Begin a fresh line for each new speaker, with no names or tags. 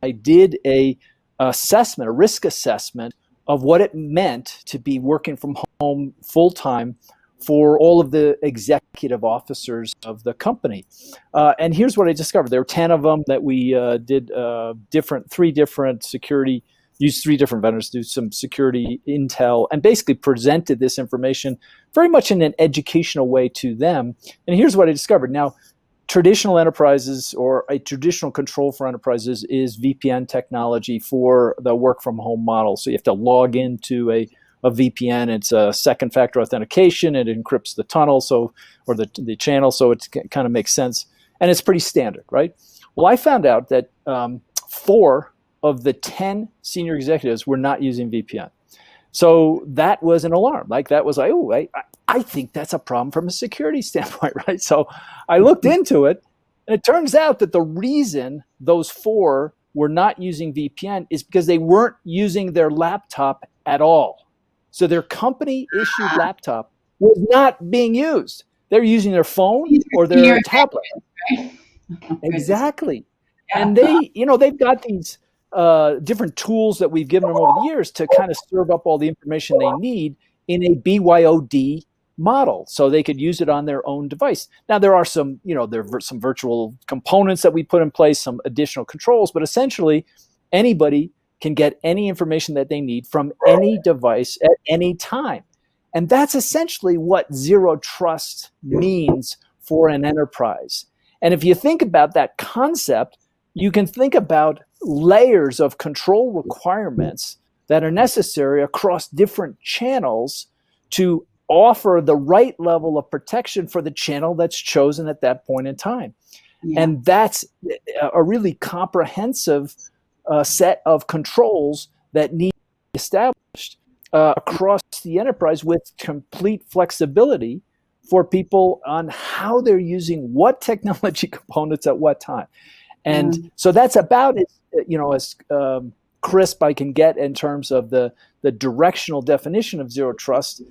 I did a risk assessment of what it meant to be working from home full time for all of the executive officers of the company. And here's what I discovered. There were 10 of them that we did three different security, used three different vendors to do some security intel, and basically presented this information very much in an educational way to them. And here's what I discovered. Now, traditional enterprises, or a traditional control for enterprises, is VPN technology for the work from home model. So you have to log into a VPN. It's a second factor authentication. It encrypts the tunnel, or the channel, so it kind of makes sense. And it's pretty standard, right? Well, I found out that 4 of the 10 senior executives were not using VPN. So that was an alarm. That was like, oh, I think that's a problem from a security standpoint, right? So I looked into it, and it turns out that the reason those 4 were not using VPN is because they weren't using their laptop at all. So their company-issued laptop was not being used. They're using their phone or their tablet.
Right?
Exactly. Yeah. And they've got these different tools that we've given them over the years to kind of serve up all the information they need in a BYOD model, so they could use it on their own device. Now, there are some virtual components that we put in place, some additional controls, but essentially anybody can get any information that they need from any device at any time. And that's essentially what zero trust means for an enterprise. And if you think about that concept, you can think about layers of control requirements that are necessary across different channels to offer the right level of protection for the channel that's chosen at that point in time. Yeah. And that's a really comprehensive set of controls that need to be established across the enterprise, with complete flexibility for people on how they're using what technology components at what time. And so that's about as crisp I can get in terms of the directional definition of zero trust.